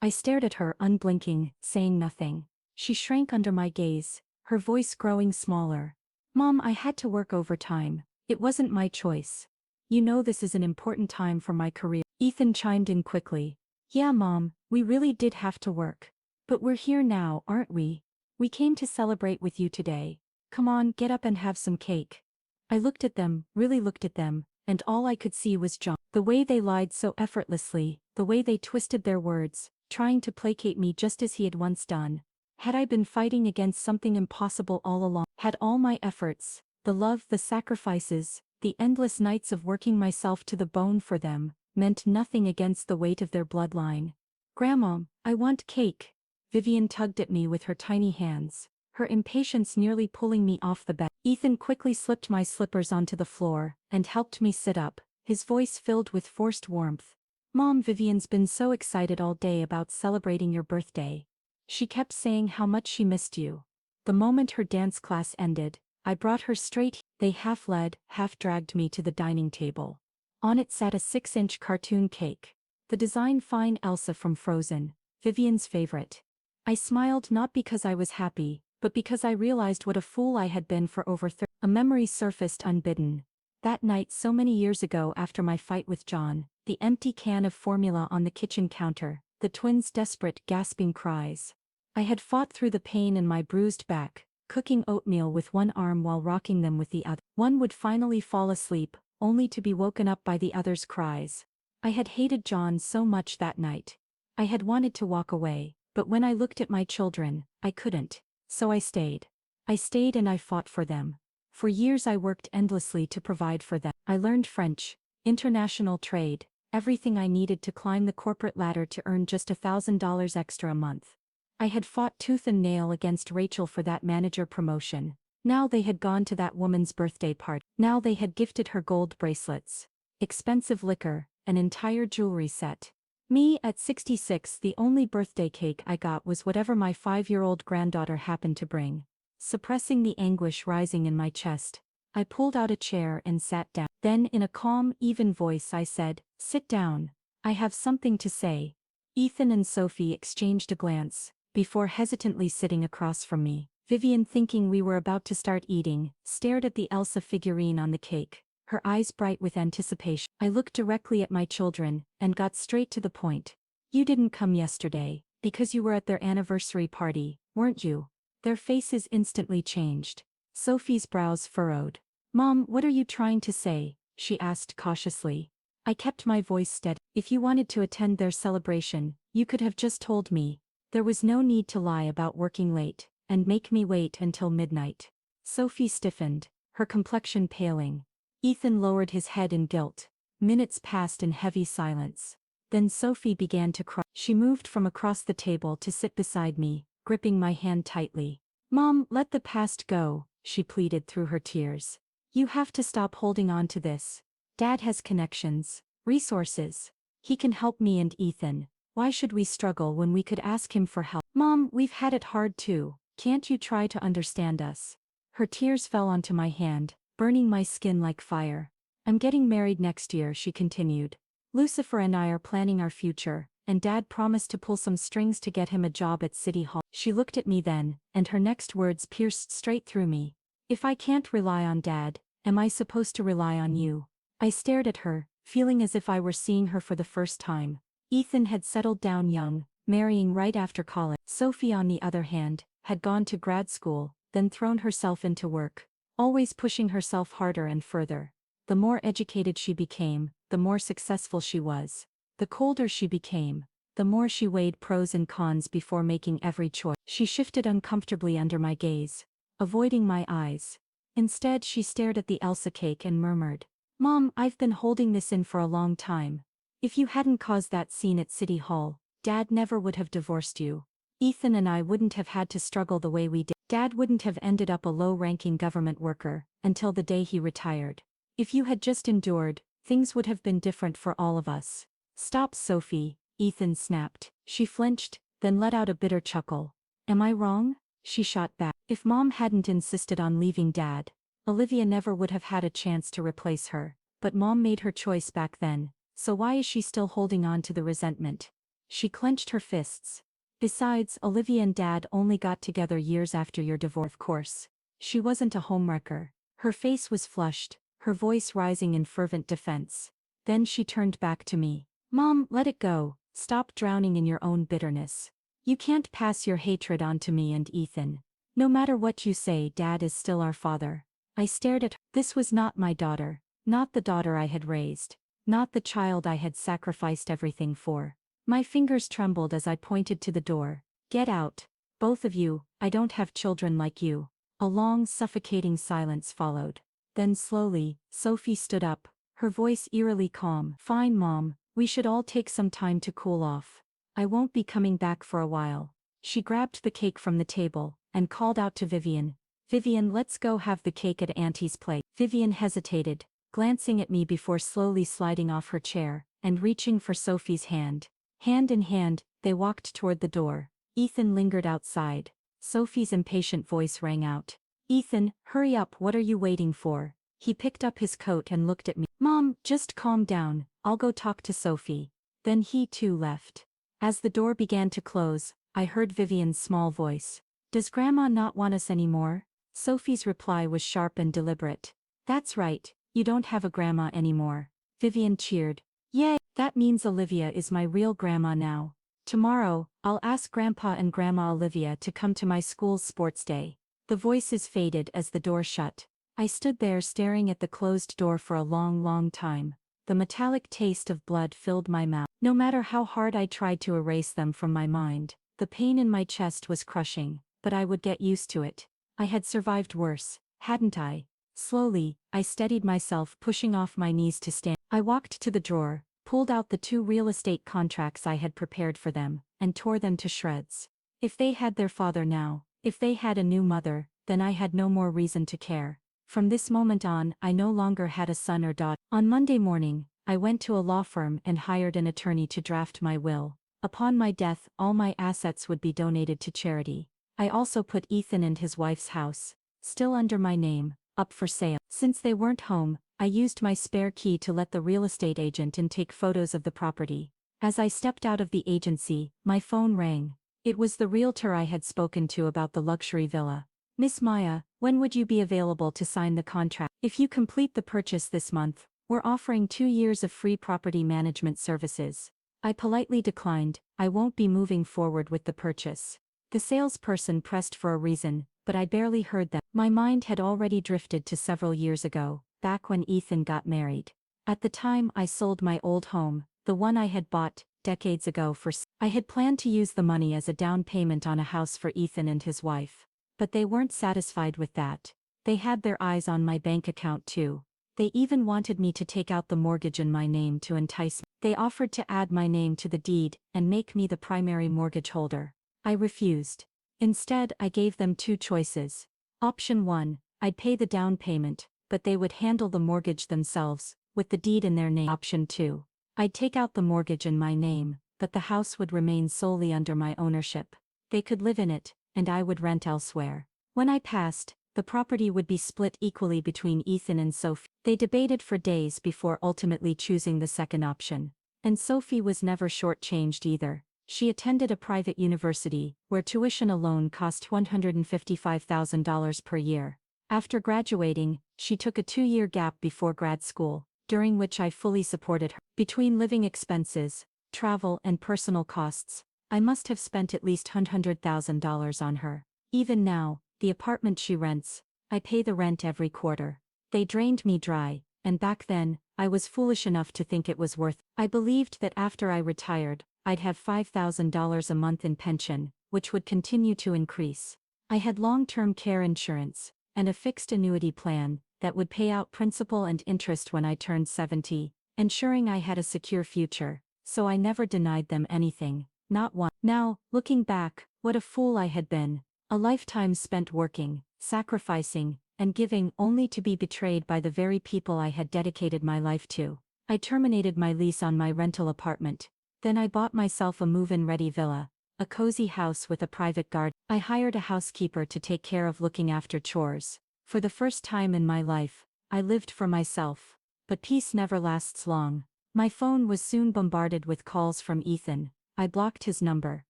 I stared at her, unblinking, saying nothing. She shrank under my gaze, her voice growing smaller. "Mom, I had to work overtime. It wasn't my choice. You know this is an important time for my career." Ethan chimed in quickly. "Yeah, Mom, we really did have to work. But we're here now, aren't we? We came to celebrate with you today. Come on, get up and have some cake." I looked at them, really looked at them, and all I could see was John. The way they lied so effortlessly, the way they twisted their words, trying to placate me just as he had once done. Had I been fighting against something impossible all along? Had all my efforts, the love, the sacrifices, the endless nights of working myself to the bone for them, meant nothing against the weight of their bloodline? Grandma, I want cake. Vivian tugged at me with her tiny hands, her impatience nearly pulling me off the bed. Ethan quickly slipped my slippers onto the floor and helped me sit up, his voice filled with forced warmth. Mom, Vivian's been so excited all day about celebrating your birthday. She kept saying how much she missed you. The moment her dance class ended, I brought her straight. They half led, half dragged me to the dining table. On it sat a 6-inch cartoon cake. The design fine Elsa from Frozen, Vivian's favorite. I smiled not because I was happy, but because I realized what a fool I had been for over 30. A memory surfaced unbidden. That night so many years ago after my fight with John, the empty can of formula on the kitchen counter, the twins' desperate, gasping cries. I had fought through the pain in my bruised back, cooking oatmeal with one arm while rocking them with the other. One would finally fall asleep, only to be woken up by the other's cries. I had hated John so much that night. I had wanted to walk away, but when I looked at my children, I couldn't. So I stayed. I stayed and I fought for them. For years I worked endlessly to provide for them. I learned French, international trade, everything I needed to climb the corporate ladder to earn just $1,000 extra a month. I had fought tooth and nail against Rachel for that manager promotion. Now they had gone to that woman's birthday party. Now they had gifted her gold bracelets, expensive liquor, an entire jewelry set. Me, at 66, the only birthday cake I got was whatever my 5-year-old granddaughter happened to bring. Suppressing the anguish rising in my chest, I pulled out a chair and sat down. Then in a calm, even voice I said, "Sit down. I have something to say." Ethan and Sophie exchanged a glance, before hesitantly sitting across from me. Vivian, thinking we were about to start eating, stared at the Elsa figurine on the cake, her eyes bright with anticipation. I looked directly at my children, and got straight to the point. "You didn't come yesterday, because you were at their anniversary party, weren't you?" Their faces instantly changed. Sophie's brows furrowed. "Mom, what are you trying to say?" she asked cautiously. I kept my voice steady. "If you wanted to attend their celebration, you could have just told me. There was no need to lie about working late, and make me wait until midnight." Sophie stiffened, her complexion paling. Ethan lowered his head in guilt. Minutes passed in heavy silence. Then Sophie began to cry. She moved from across the table to sit beside me, gripping my hand tightly. "Mom, let the past go," she pleaded through her tears. "You have to stop holding on to this. Dad has connections, resources. He can help me and Ethan. Why should we struggle when we could ask him for help? Mom, we've had it hard too. Can't you try to understand us?" Her tears fell onto my hand, burning my skin like fire. "I'm getting married next year," she continued. "Lucifer and I are planning our future, and Dad promised to pull some strings to get him a job at City Hall." She looked at me then, and her next words pierced straight through me. "If I can't rely on Dad, am I supposed to rely on you?" I stared at her, feeling as if I were seeing her for the first time. Ethan had settled down young, marrying right after college. Sophie, on the other hand, had gone to grad school, then thrown herself into work, always pushing herself harder and further. The more educated she became, the more successful she was. The colder she became, the more she weighed pros and cons before making every choice. She shifted uncomfortably under my gaze, avoiding my eyes. Instead, she stared at the Elsa cake and murmured, "Mom, I've been holding this in for a long time. If you hadn't caused that scene at City Hall, Dad never would have divorced you. Ethan and I wouldn't have had to struggle the way we did. Dad wouldn't have ended up a low-ranking government worker until the day he retired. If you had just endured, things would have been different for all of us." "Stop, Sophie," Ethan snapped. She flinched, then let out a bitter chuckle. "Am I wrong?" she shot back. "If Mom hadn't insisted on leaving Dad, Olivia never would have had a chance to replace her. But Mom made her choice back then, so why is she still holding on to the resentment?" She clenched her fists. "Besides, Olivia and Dad only got together years after your divorce. Of course, she wasn't a homewrecker." Her face was flushed, her voice rising in fervent defense. Then she turned back to me. "Mom, let it go. Stop drowning in your own bitterness. You can't pass your hatred on to me and Ethan. No matter what you say, Dad is still our father." I stared at her. This was not my daughter. Not the daughter I had raised. Not the child I had sacrificed everything for. My fingers trembled as I pointed to the door. Get out. Both of you, I don't have children like you. A long, suffocating silence followed. Then slowly, Sophie stood up, her voice eerily calm. Fine, Mom, we should all take some time to cool off. I won't be coming back for a while. She grabbed the cake from the table and called out to Vivian. Vivian, let's go have the cake at Auntie's place. Vivian hesitated, glancing at me before slowly sliding off her chair and reaching for Sophie's hand. Hand in hand, they walked toward the door. Ethan lingered outside. Sophie's impatient voice rang out. Ethan, hurry up, what are you waiting for? He picked up his coat and looked at me. Mom, just calm down, I'll go talk to Sophie. Then he too left. As the door began to close, I heard Vivian's small voice. Does Grandma not want us anymore? Sophie's reply was sharp and deliberate. That's right, you don't have a grandma anymore. Vivian cheered. Yay, that means Olivia is my real grandma now. Tomorrow, I'll ask Grandpa and Grandma Olivia to come to my school's sports day. The voices faded as the door shut. I stood there staring at the closed door for a long time. The metallic taste of blood filled my mouth. No matter how hard I tried to erase them from my mind, the pain in my chest was crushing, but I would get used to it. I had survived worse, hadn't I? Slowly, I steadied myself, pushing off my knees to stand. I walked to the drawer, pulled out the 2 real estate contracts I had prepared for them, and tore them to shreds. If they had their father now, if they had a new mother, then I had no more reason to care. From this moment on, I no longer had a son or daughter. On Monday morning, I went to a law firm and hired an attorney to draft my will. Upon my death, all my assets would be donated to charity. I also put Ethan and his wife's house, still under my name, up for sale. Since they weren't home, I used my spare key to let the real estate agent in take photos of the property. As I stepped out of the agency, my phone rang. It was the realtor I had spoken to about the luxury villa. Miss Maya, when would you be available to sign the contract? If you complete the purchase this month, we're offering 2 years of free property management services. I politely declined. I won't be moving forward with the purchase. The salesperson pressed for a reason, but I barely heard them. My mind had already drifted to several years ago, back when Ethan got married. At the time I sold my old home, the one I had bought decades ago for I had planned to use the money as a down payment on a house for Ethan and his wife. But they weren't satisfied with that. They had their eyes on my bank account too. They even wanted me to take out the mortgage in my name to entice me. They offered to add my name to the deed and make me the primary mortgage holder. I refused. Instead, I gave them 2 choices. Option 1, I'd pay the down payment, but they would handle the mortgage themselves, with the deed in their name. Option 2, I'd take out the mortgage in my name, but the house would remain solely under my ownership. They could live in it, and I would rent elsewhere. When I passed, the property would be split equally between Ethan and Sophie. They debated for days before ultimately choosing the second option. And Sophie was never shortchanged either. She attended a private university, where tuition alone cost $155,000 per year. After graduating, she took a 2-year gap before grad school, during which I fully supported her. Between living expenses, travel and personal costs, I must have spent at least $100,000 on her. Even now, the apartment she rents, I pay the rent every quarter. They drained me dry, and back then, I was foolish enough to think it was worth. I believed that after I retired, I'd have $5,000 a month in pension, which would continue to increase. I had long-term care insurance, and a fixed annuity plan that would pay out principal and interest when I turned 70, ensuring I had a secure future, so I never denied them anything. Not one. Now, looking back, what a fool I had been. A lifetime spent working, sacrificing, and giving only to be betrayed by the very people I had dedicated my life to. I terminated my lease on my rental apartment. Then I bought myself a move-in ready villa, a cozy house with a private garden. I hired a housekeeper to take care of looking after chores. For the first time in my life, I lived for myself. But peace never lasts long. My phone was soon bombarded with calls from Ethan. I blocked his number.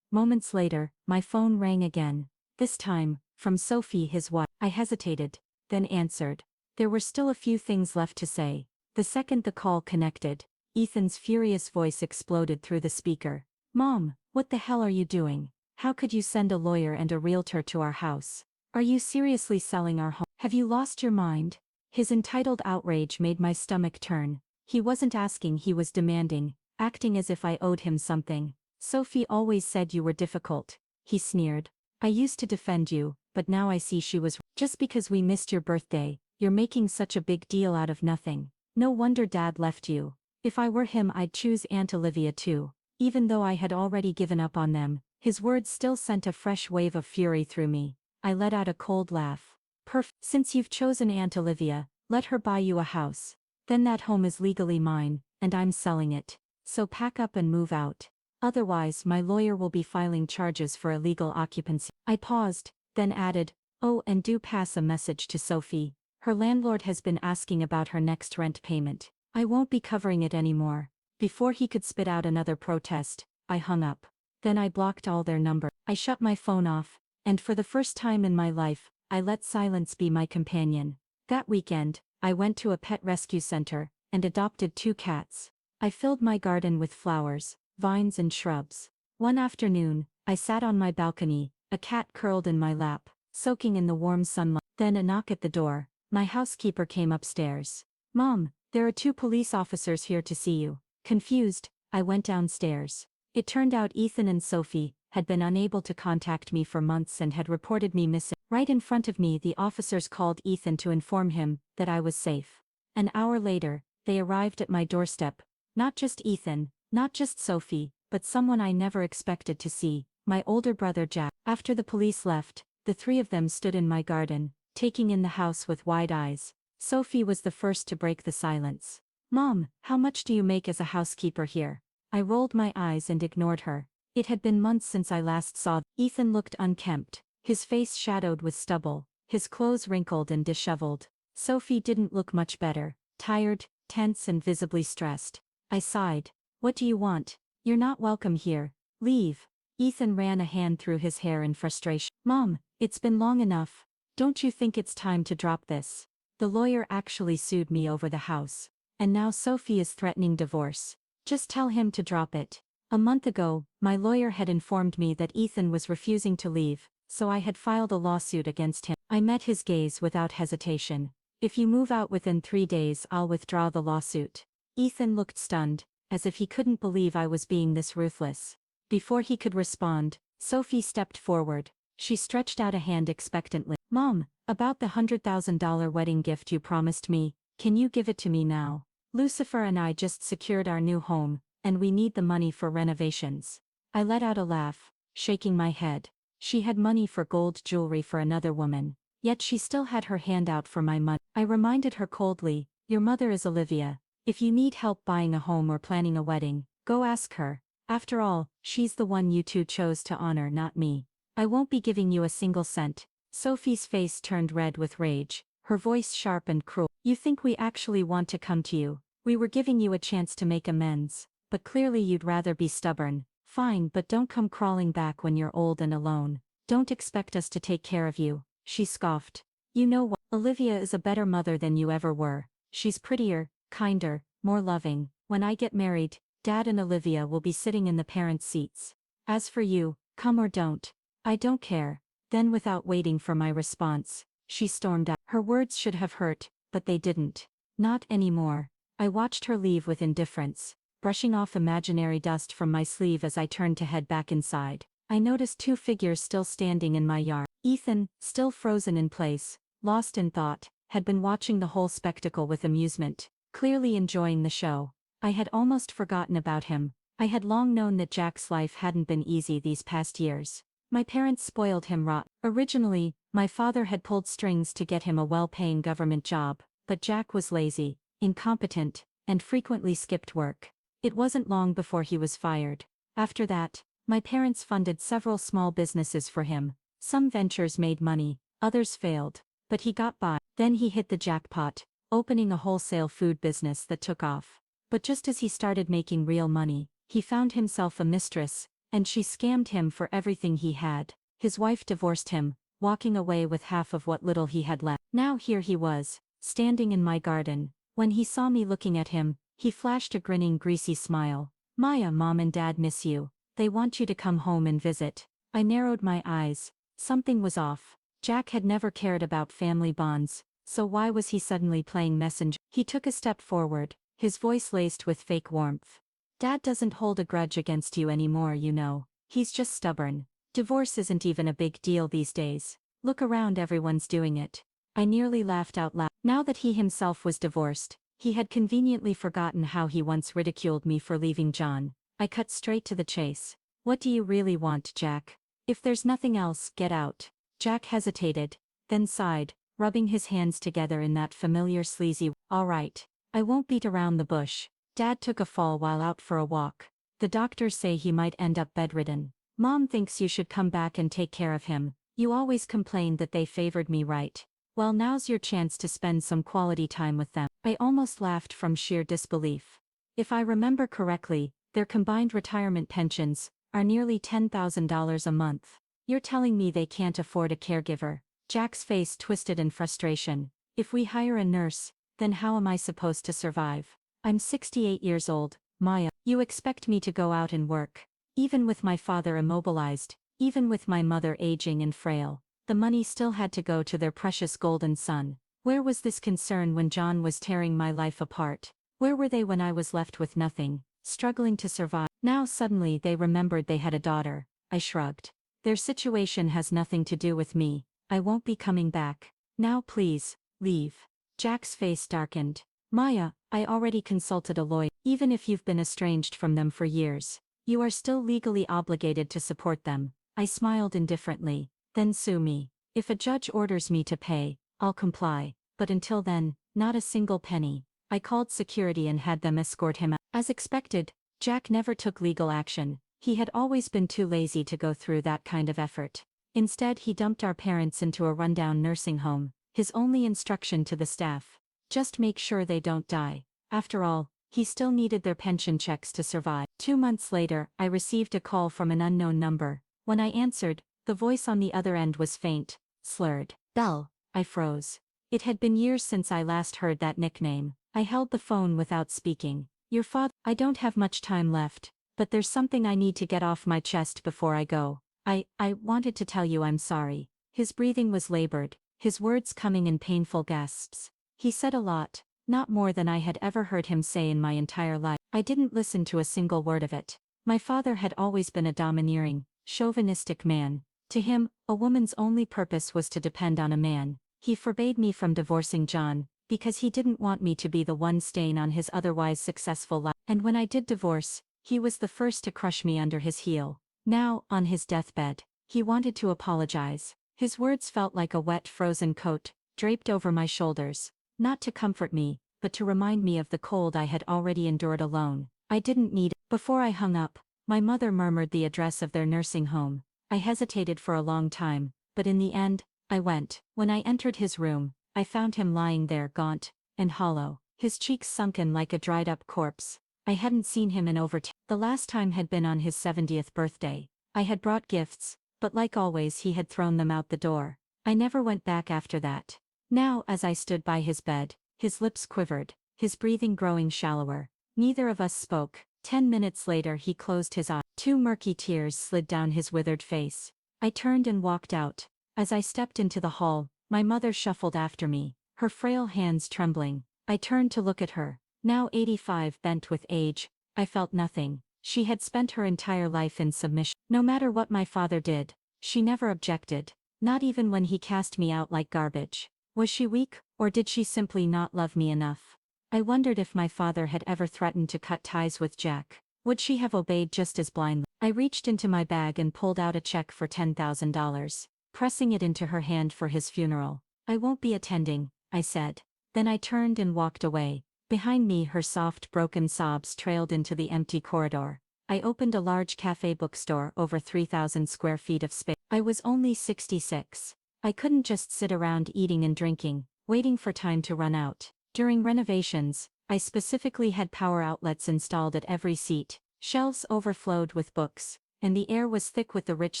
Moments later, my phone rang again. This time, from Sophie, his wife. I hesitated, then answered. There were still a few things left to say. The second the call connected, Ethan's furious voice exploded through the speaker. Mom, what the hell are you doing? How could you send a lawyer and a realtor to our house? Are you seriously selling our home? Have you lost your mind? His entitled outrage made my stomach turn. He wasn't asking, he was demanding, acting as if I owed him something. Sophie always said you were difficult, he sneered. I used to defend you, but now I see she was. Just because we missed your birthday, you're making such a big deal out of nothing. No wonder Dad left you. If I were him, I'd choose Aunt Olivia too. Even though I had already given up on them, his words still sent a fresh wave of fury through me. I let out a cold laugh. Perfect. Since you've chosen Aunt Olivia, let her buy you a house. Then that home is legally mine, and I'm selling it. So pack up and move out. Otherwise, my lawyer will be filing charges for illegal occupancy. I paused, then added, oh, and do pass a message to Sophie. Her landlord has been asking about her next rent payment. I won't be covering it anymore. Before he could spit out another protest, I hung up. Then I blocked all their numbers. I shut my phone off, and for the first time in my life, I let silence be my companion. That weekend, I went to a pet rescue center and adopted 2 cats. I filled my garden with flowers, vines and shrubs. One afternoon, I sat on my balcony, a cat curled in my lap, soaking in the warm sunlight. Then a knock at the door. My housekeeper came upstairs. Mom, there are 2 police officers here to see you. Confused, I went downstairs. It turned out Ethan and Sophie had been unable to contact me for months and had reported me missing. Right in front of me, the officers called Ethan to inform him that I was safe. An hour later, they arrived at my doorstep. Not just Ethan, not just Sophie, but someone I never expected to see, my older brother Jack. After the police left, the 3 of them stood in my garden, taking in the house with wide eyes. Sophie was the first to break the silence. Mom, how much do you make as a housekeeper here? I rolled my eyes and ignored her. It had been months since I last saw. Ethan looked unkempt, his face shadowed with stubble, his clothes wrinkled and disheveled. Sophie didn't look much better, tired, tense and visibly stressed. I sighed. What do you want? You're not welcome here. Leave. Ethan ran a hand through his hair in frustration. Mom, it's been long enough. Don't you think it's time to drop this? The lawyer actually sued me over the house. And now Sophie is threatening divorce. Just tell him to drop it. A month ago, my lawyer had informed me that Ethan was refusing to leave, so I had filed a lawsuit against him. I met his gaze without hesitation. If you move out within 3 days, I'll withdraw the lawsuit. Ethan looked stunned, as if he couldn't believe I was being this ruthless. Before he could respond, Sophie stepped forward. She stretched out a hand expectantly. Mom, about the $100,000 wedding gift you promised me, can you give it to me now? Lucifer and I just secured our new home, and we need the money for renovations. I let out a laugh, shaking my head. She had money for gold jewelry for another woman, yet she still had her hand out for my money. I reminded her coldly, your mother is Olivia. If you need help buying a home or planning a wedding, go ask her. After all, she's the one you 2 chose to honor, not me. I won't be giving you a single cent. Sophie's face turned red with rage, her voice sharp and cruel. You think we actually want to come to you? We were giving you a chance to make amends, but clearly you'd rather be stubborn. Fine, but don't come crawling back when you're old and alone. Don't expect us to take care of you, she scoffed. You know what? Olivia is a better mother than you ever were. She's prettier, kinder, more loving. When I get married, Dad and Olivia will be sitting in the parents' seats. As for you, come or don't. I don't care. Then without waiting for my response, she stormed out. Her words should have hurt, but they didn't. Not anymore. I watched her leave with indifference, brushing off imaginary dust from my sleeve as I turned to head back inside. I noticed 2 figures still standing in my yard. Ethan, still frozen in place, lost in thought, had been watching the whole spectacle with amusement, clearly enjoying the show. I had almost forgotten about him. I had long known that Jack's life hadn't been easy these past years. My parents spoiled him rotten. Originally, my father had pulled strings to get him a well-paying government job, but Jack was lazy, incompetent, and frequently skipped work. It wasn't long before he was fired. After that, my parents funded several small businesses for him. Some ventures made money, others failed, but he got by. Then he hit the jackpot, opening a wholesale food business that took off. But just as he started making real money, he found himself a mistress, and she scammed him for everything he had. His wife divorced him, walking away with half of what little he had left. Now here he was, standing in my garden. When he saw me looking at him, he flashed a grinning, greasy smile. Maya, Mom and Dad miss you. They want you to come home and visit. I narrowed my eyes. Something was off. Jack had never cared about family bonds, So why was he suddenly playing messenger? He took a step forward, his voice laced with fake warmth. Dad doesn't hold a grudge against you anymore, you know. He's just stubborn. Divorce isn't even a big deal these days. Look around, everyone's doing it. I nearly laughed out loud. Now that he himself was divorced, he had conveniently forgotten how he once ridiculed me for leaving John. I cut straight to the chase. What do you really want, Jack? If there's nothing else, get out. Jack hesitated, then sighed, rubbing his hands together in that familiar sleazy, all right. I won't beat around the bush. Dad took a fall while out for a walk. The doctors say he might end up bedridden. Mom thinks you should come back and take care of him. You always complained that they favored me, right? Well, now's your chance to spend some quality time with them. I almost laughed from sheer disbelief. If I remember correctly, their combined retirement pensions are nearly $10,000 a month. You're telling me they can't afford a caregiver? Jack's face twisted in frustration. If we hire a nurse, then how am I supposed to survive? I'm 68 years old, Maya. You expect me to go out and work? Even with my father immobilized, even with my mother aging and frail, the money still had to go to their precious golden son. Where was this concern when John was tearing my life apart? Where were they when I was left with nothing, struggling to survive? Now suddenly they remembered they had a daughter. I shrugged. Their situation has nothing to do with me. I won't be coming back. Now please, leave. Jack's face darkened. Maya, I already consulted a lawyer. Even if you've been estranged from them for years, you are still legally obligated to support them. I smiled indifferently. Then sue me. If a judge orders me to pay, I'll comply. But until then, not a single penny. I called security and had them escort him out. As expected, Jack never took legal action. He had always been too lazy to go through that kind of effort. Instead, he dumped our parents into a rundown nursing home. His only instruction to the staff: just make sure they don't die. After all, he still needed their pension checks to survive. 2 months later, I received a call from an unknown number. When I answered, the voice on the other end was faint, slurred. Belle. I froze. It had been years since I last heard that nickname. I held the phone without speaking. Your father. I don't have much time left, but there's something I need to get off my chest before I go. I wanted to tell you I'm sorry. His breathing was labored, his words coming in painful gasps. He said a lot, not more than I had ever heard him say in my entire life. I didn't listen to a single word of it. My father had always been a domineering, chauvinistic man. To him, a woman's only purpose was to depend on a man. He forbade me from divorcing John, because he didn't want me to be the one stain on his otherwise successful life. And when I did divorce, he was the first to crush me under his heel. Now, on his deathbed, he wanted to apologize. His words felt like a wet frozen coat, draped over my shoulders, not to comfort me, but to remind me of the cold I had already endured alone. I didn't need it. Before I hung up, my mother murmured the address of their nursing home. I hesitated for a long time, but in the end, I went. When I entered his room, I found him lying there gaunt and hollow, his cheeks sunken like a dried-up corpse. I hadn't seen him in over 10. The last time had been on his 70th birthday. I had brought gifts, but like always he had thrown them out the door. I never went back after that. Now, as I stood by his bed, his lips quivered, his breathing growing shallower. Neither of us spoke. 10 minutes later he closed his eyes. 2 murky tears slid down his withered face. I turned and walked out. As I stepped into the hall, my mother shuffled after me, her frail hands trembling. I turned to look at her. Now 85, bent with age, I felt nothing. She had spent her entire life in submission. No matter what my father did, she never objected, not even when he cast me out like garbage. Was she weak, or did she simply not love me enough? I wondered if my father had ever threatened to cut ties with Jack. Would she have obeyed just as blindly? I reached into my bag and pulled out a check for $10,000, pressing it into her hand for his funeral. I won't be attending, I said. Then I turned and walked away. Behind me her soft broken sobs trailed into the empty corridor. I opened a large cafe bookstore over 3,000 square feet of space. I was only 66. I couldn't just sit around eating and drinking, waiting for time to run out. During renovations, I specifically had power outlets installed at every seat. Shelves overflowed with books, and the air was thick with the rich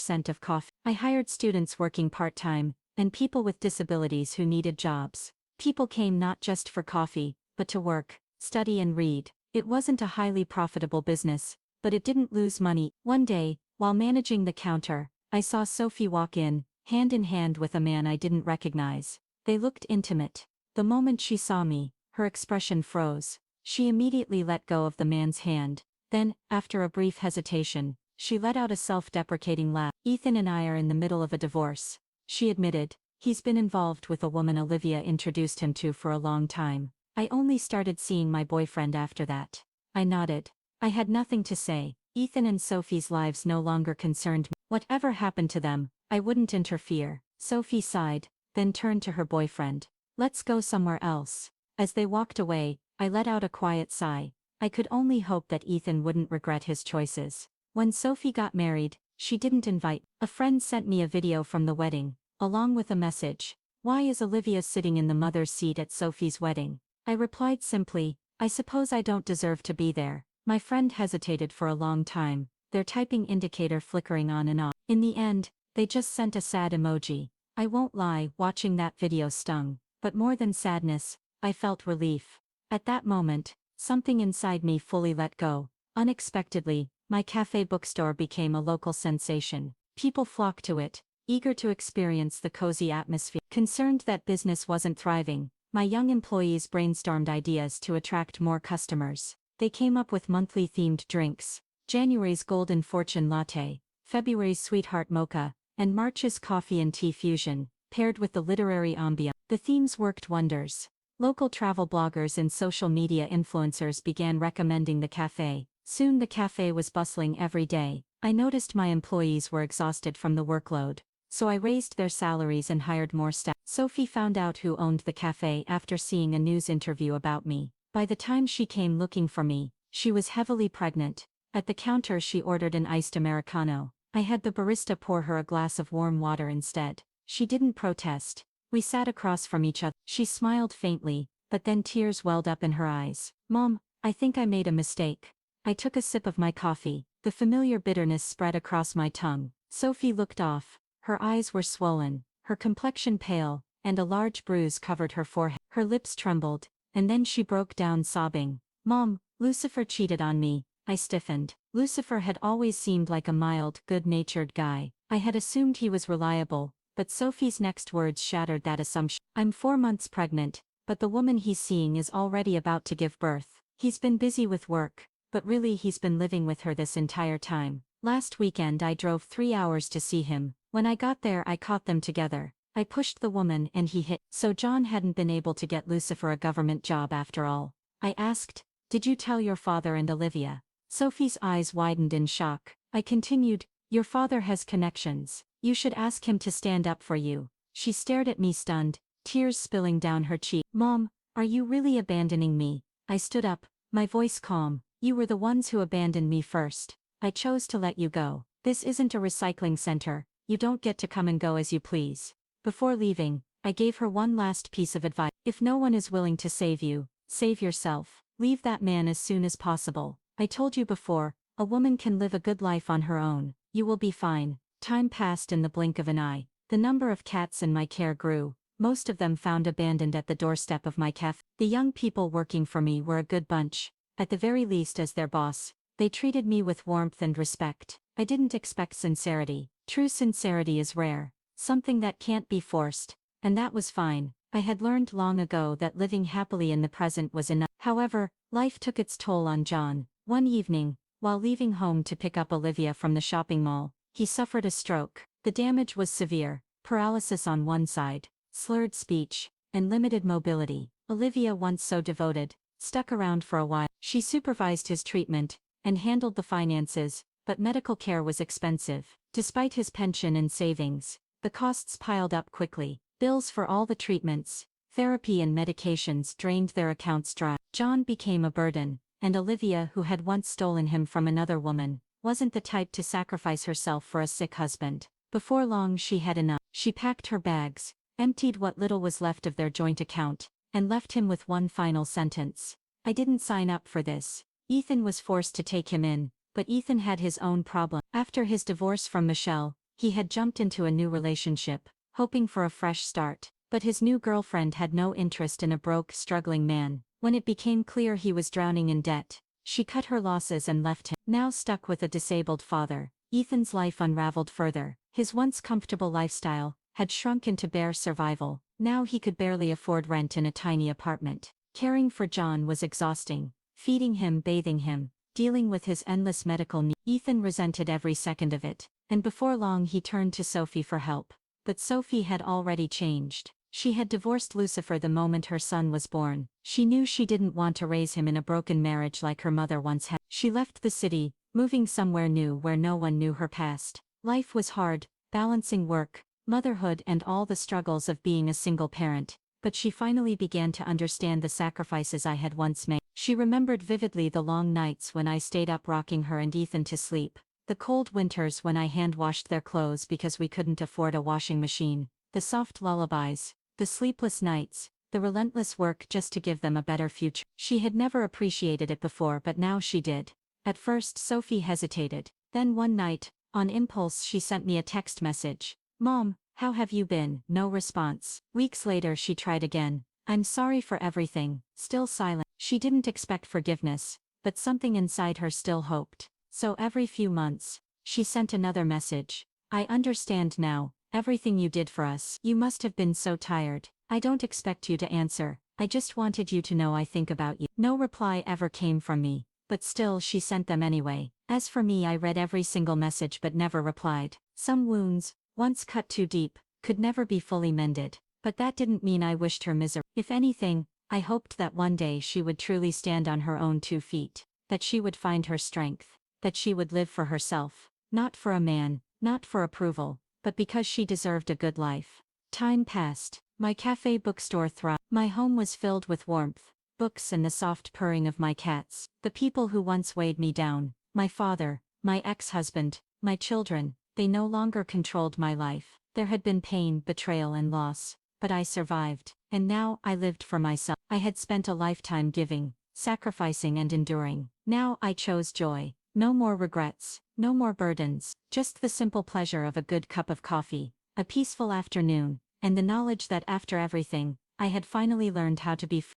scent of coffee. I hired students working part-time, and people with disabilities who needed jobs. People came not just for coffee, but to work, study and read. It wasn't a highly profitable business, but it didn't lose money. One day, while managing the counter, I saw Sophie walk in, hand with a man I didn't recognize. They looked intimate. The moment she saw me, her expression froze. She immediately let go of the man's hand. Then, after a brief hesitation, she let out a self-deprecating laugh. Ethan and I are in the middle of a divorce, she admitted. He's been involved with a woman Olivia introduced him to for a long time. I only started seeing my boyfriend after that. I nodded. I had nothing to say. Ethan and Sophie's lives no longer concerned me. Whatever happened to them, I wouldn't interfere. Sophie sighed, then turned to her boyfriend. Let's go somewhere else. As they walked away, I let out a quiet sigh. I could only hope that Ethan wouldn't regret his choices. When Sophie got married, she didn't invite. A friend sent me a video from the wedding, along with a message. Why is Olivia sitting in the mother's seat at Sophie's wedding? I replied simply, I suppose I don't deserve to be there. My friend hesitated for a long time, their typing indicator flickering on and off. In the end, they just sent a sad emoji. I won't lie, watching that video stung, but more than sadness, I felt relief. At that moment, something inside me fully let go. Unexpectedly, my cafe bookstore became a local sensation. People flocked to it, eager to experience the cozy atmosphere. Concerned that business wasn't thriving, my young employees brainstormed ideas to attract more customers. They came up with monthly themed drinks: January's Golden Fortune Latte, February's Sweetheart Mocha, and March's Coffee and Tea Fusion, paired with the literary ambiance. The themes worked wonders. Local travel bloggers and social media influencers began recommending the cafe. Soon the cafe was bustling every day. I noticed my employees were exhausted from the workload, so I raised their salaries and hired more staff. Sophie found out who owned the cafe after seeing a news interview about me. By the time she came looking for me, she was heavily pregnant. At the counter she ordered an iced Americano. I had the barista pour her a glass of warm water instead. She didn't protest. We sat across from each other. She smiled faintly, but then tears welled up in her eyes. Mom, I think I made a mistake. I took a sip of my coffee. The familiar bitterness spread across my tongue. Sophie looked off. Her eyes were swollen, her complexion pale, and a large bruise covered her forehead. Her lips trembled, and then she broke down sobbing. Mom, Lucifer cheated on me. I stiffened. Lucifer had always seemed like a mild, good-natured guy. I had assumed he was reliable, but Sophie's next words shattered that assumption. I'm 4 months pregnant, but the woman he's seeing is already about to give birth. He's been busy with work, but really he's been living with her this entire time. Last weekend I drove 3 hours to see him. When I got there I caught them together. I pushed the woman and he hit. So John hadn't been able to get Lucifer a government job after all. I asked, did you tell your father and Olivia? Sophie's eyes widened in shock. I continued, your father has connections. You should ask him to stand up for you. She stared at me stunned, tears spilling down her cheek. Mom, are you really abandoning me? I stood up, my voice calm. You were the ones who abandoned me first. I chose to let you go. This isn't a recycling center. You don't get to come and go as you please. Before leaving, I gave her one last piece of advice. If no one is willing to save you, save yourself. Leave that man as soon as possible. I told you before, a woman can live a good life on her own. You will be fine. Time passed in the blink of an eye. The number of cats in my care grew, most of them found abandoned at the doorstep of my cafe. The young people working for me were a good bunch. At the very least, as their boss, they treated me with warmth and respect. I didn't expect sincerity. True sincerity is rare, something that can't be forced, and that was fine. I had learned long ago that living happily in the present was enough. However, life took its toll on John. One evening, while leaving home to pick up Olivia from the shopping mall, he suffered a stroke. The damage was severe: paralysis on one side, slurred speech, and limited mobility. Olivia, once so devoted, stuck around for a while. She supervised his treatment and handled the finances, but medical care was expensive. Despite his pension and savings, the costs piled up quickly. Bills for all the treatments, therapy and medications drained their accounts dry. John became a burden, and Olivia, who had once stolen him from another woman, wasn't the type to sacrifice herself for a sick husband. Before long she had enough. She packed her bags, emptied what little was left of their joint account, and left him with one final sentence. I didn't sign up for this. Ethan was forced to take him in, but Ethan had his own problem. After his divorce from Michelle, he had jumped into a new relationship, hoping for a fresh start, but his new girlfriend had no interest in a broke, struggling man. When it became clear he was drowning in debt, she cut her losses and left him. Now stuck with a disabled father, Ethan's life unraveled further. His once comfortable lifestyle had shrunk into bare survival. Now he could barely afford rent in a tiny apartment. Caring for John was exhausting. Feeding him, bathing him, dealing with his endless medical needs. Ethan resented every second of it, and before long he turned to Sophie for help. But Sophie had already changed. She had divorced Lucifer the moment her son was born. She knew she didn't want to raise him in a broken marriage like her mother once had. She left the city, moving somewhere new where no one knew her past. Life was hard, balancing work, motherhood and all the struggles of being a single parent, but she finally began to understand the sacrifices I had once made. She remembered vividly the long nights when I stayed up rocking her and Ethan to sleep, the cold winters when I hand-washed their clothes because we couldn't afford a washing machine, the soft lullabies, the sleepless nights, the relentless work just to give them a better future. She had never appreciated it before, but now she did. At first Sophie hesitated. Then one night, on impulse, she sent me a text message. "Mom, how have you been?" No response. Weeks later she tried again. "I'm sorry for everything," still silent. She didn't expect forgiveness, but something inside her still hoped. So every few months, she sent another message. "I understand now, everything you did for us. You must have been so tired. I don't expect you to answer. I just wanted you to know I think about you." No reply ever came from me, but still she sent them anyway. As for me, I read every single message but never replied. Some wounds, once cut too deep, could never be fully mended, but that didn't mean I wished her misery. If anything, I hoped that one day she would truly stand on her own 2 feet, that she would find her strength, that she would live for herself, not for a man, not for approval, but because she deserved a good life. Time passed. My cafe bookstore thrived. My home was filled with warmth, books and the soft purring of my cats. The people who once weighed me down, my father, my ex-husband, my children, they no longer controlled my life. There had been pain, betrayal and loss, but I survived, and now I lived for myself. I had spent a lifetime giving, sacrificing and enduring. Now I chose joy. No more regrets, no more burdens, just the simple pleasure of a good cup of coffee, a peaceful afternoon, and the knowledge that after everything, I had finally learned how to be free.